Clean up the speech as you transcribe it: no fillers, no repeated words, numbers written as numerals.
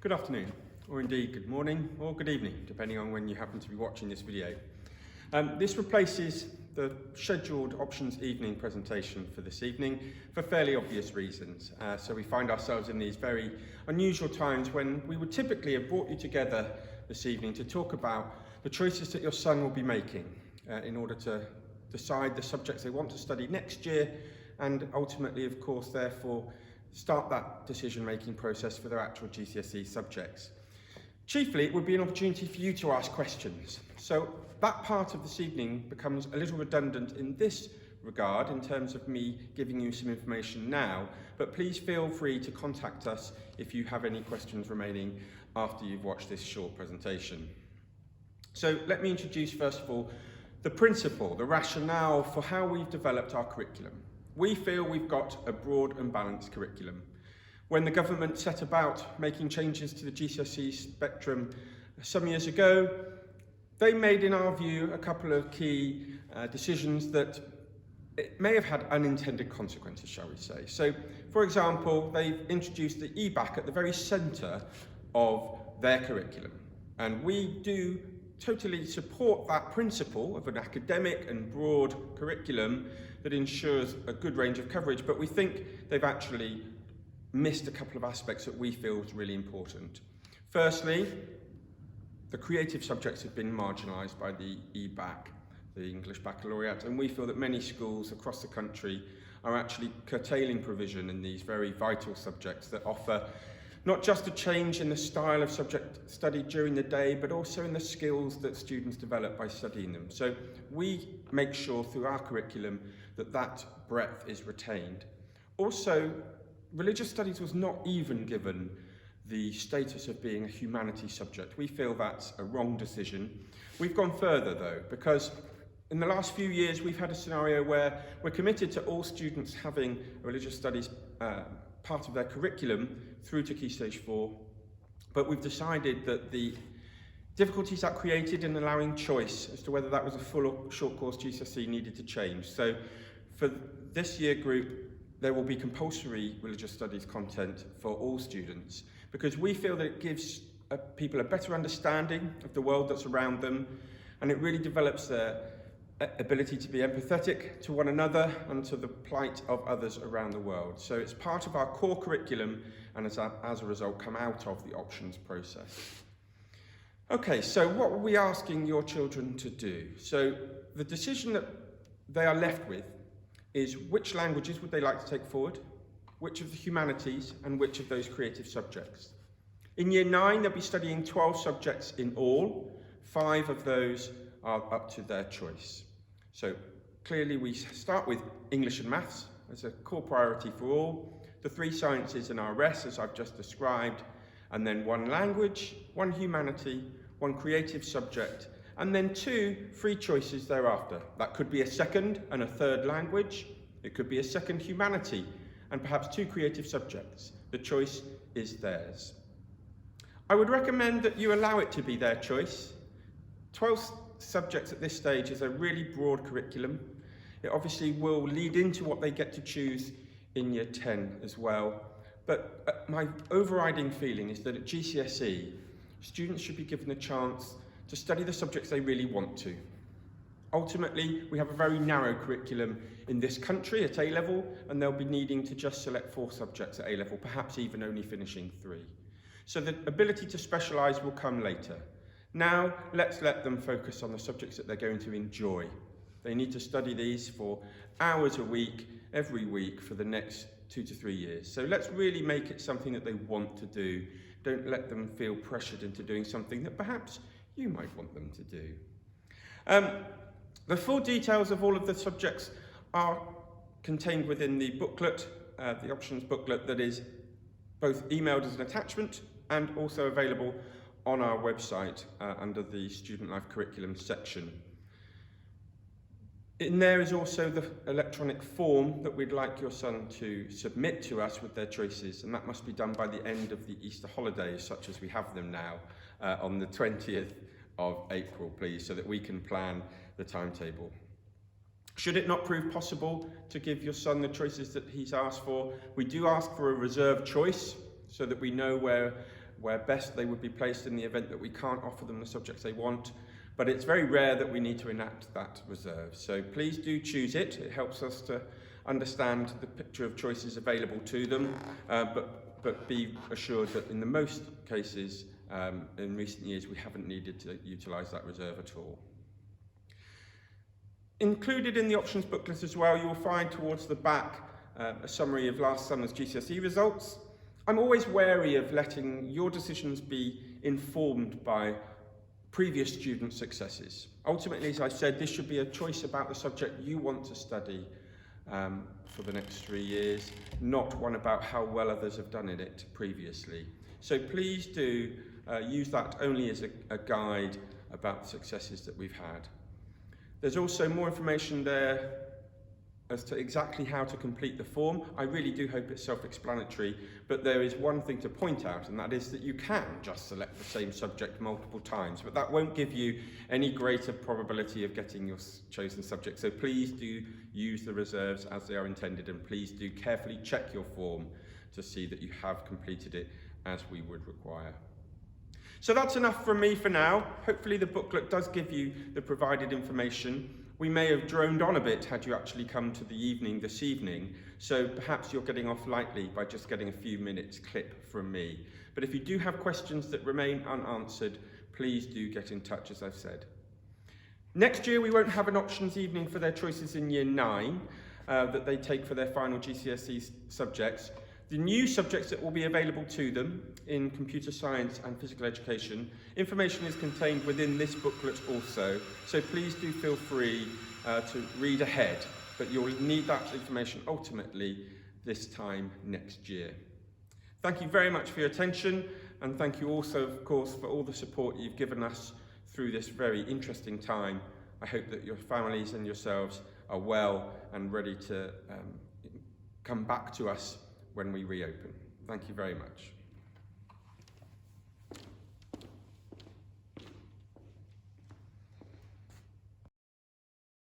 Good afternoon, or indeed good morning, or good evening, depending on when you happen to be watching this video. This replaces the scheduled options evening presentation for this evening for fairly obvious reasons. So we find ourselves in these very unusual times when we would typically have brought you together this evening to talk about the choices that your son will be making in order to decide the subjects they want to study next year, and ultimately, of course, therefore, start that decision-making process for their actual GCSE subjects. Chiefly, it would be an opportunity for you to ask questions. So that part of this evening becomes a little redundant in this regard in terms of me giving you some information now, but please feel free to contact us if you have any questions remaining after you've watched this short presentation. So let me introduce, first of all, the principle, the rationale for how we've developed our curriculum. We feel we've got a broad and balanced curriculum. When the government set about making changes to the GCSE spectrum some years ago, they made, in our view, a couple of key decisions that it may have had unintended consequences, shall we say. So, for example, they've introduced the EBAC at the very centre of their curriculum. And we do totally support that principle of an academic and broad curriculum that ensures a good range of coverage, but we think they've actually missed a couple of aspects that we feel is really important. Firstly, the creative subjects have been marginalised by the EBAC, the English Baccalaureate, and we feel that many schools across the country are actually curtailing provision in these very vital subjects that offer not just a change in the style of subject studied during the day, but also in the skills that students develop by studying them. So we make sure through our curriculum that that breadth is retained. Also, religious studies was not even given the status of being a humanities subject. We feel that's a wrong decision. We've gone further though, because in the last few years we've had a scenario where we're committed to all students having a religious studies part of their curriculum through to Key Stage 4, but we've decided that the difficulties that created in allowing choice as to whether that was a full or short course GCSE needed to change. So for this year group, there will be compulsory religious studies content for all students, because we feel that it gives people a better understanding of the world that's around them, and it really develops their ability to be empathetic to one another and to the plight of others around the world. So it's part of our core curriculum, and as a result come out of the options process. Okay, so what are we asking your children to do? So the decision that they are left with is which languages would they like to take forward, which of the humanities, and which of those creative subjects. In Year 9, they'll be studying 12 subjects in all. 5 of those are up to their choice. So clearly we start with English and maths as a core priority for all, the 3 sciences and RS as I've just described, and then 1 language, 1 humanity, 1 creative subject, and then 2 free choices thereafter. That could be a second and a third language, it could be a second humanity, and perhaps 2 creative subjects. The choice is theirs. I would recommend that you allow it to be their choice. 12 subjects at this stage is a really broad curriculum. It obviously will lead into what they get to choose in Year 10 as well. But my overriding feeling is that at GCSE, students should be given a chance to study the subjects they really want to. Ultimately, we have a very narrow curriculum in this country at A-level, and they'll be needing to just select 4 subjects at A-level, perhaps even only finishing 3. So the ability to specialise will come later. Now, let's let them focus on the subjects that they're going to enjoy. They need to study these for hours a week, every week, for the next 2 to 3 years. So let's really make it something that they want to do. Don't let them feel pressured into doing something that perhaps you might want them to do. The full details of all of the subjects are contained within the booklet, the options booklet that is both emailed as an attachment and also available on our website under the Student Life Curriculum section. In there is also the electronic form that we'd like your son to submit to us with their choices, and that must be done by the end of the Easter holidays, such as we have them now, on the 20th of April, please, so that we can plan the timetable. Should it not prove possible to give your son the choices that he's asked for, we do ask for a reserved choice so that we know where where best they would be placed in the event that we can't offer them the subjects they want, but it's very rare that we need to enact that reserve. So please do choose it. It helps us to understand the picture of choices available to them, but be assured that in the most cases in recent years we haven't needed to utilise that reserve at all. Included in the options booklet as well, you will find towards the back a summary of last summer's GCSE results. I'm always wary of letting your decisions be informed by previous student successes. Ultimately, as I said, this should be a choice about the subject you want to study for the next 3 years, not one about how well others have done in it previously. So please do use that only as a guide about the successes that we've had. There's also more information there as to exactly how to complete the form. I really do hope it's self-explanatory, but there is one thing to point out, and that is that you can just select the same subject multiple times, but that won't give you any greater probability of getting your chosen subject. So please do use the reserves as they are intended, and please do carefully check your form to see that you have completed it as we would require. So that's enough from me for now. Hopefully the booklet does give you the provided information. We may have droned on a bit had you actually come to the evening this evening, so perhaps you're getting off lightly by just getting a few minutes clip from me. But if you do have questions that remain unanswered, please do get in touch, as I've said. Next year we won't have an options evening for their choices in Year 9 that they take for their final GCSE subjects. The new subjects that will be available to them in computer science and physical education, information is contained within this booklet also, so please do feel free to read ahead, but you'll need that information ultimately this time next year. Thank you very much for your attention, and thank you also, of course, for all the support you've given us through this very interesting time. I hope that your families and yourselves are well and ready to come back to us when we reopen. Thank you very much.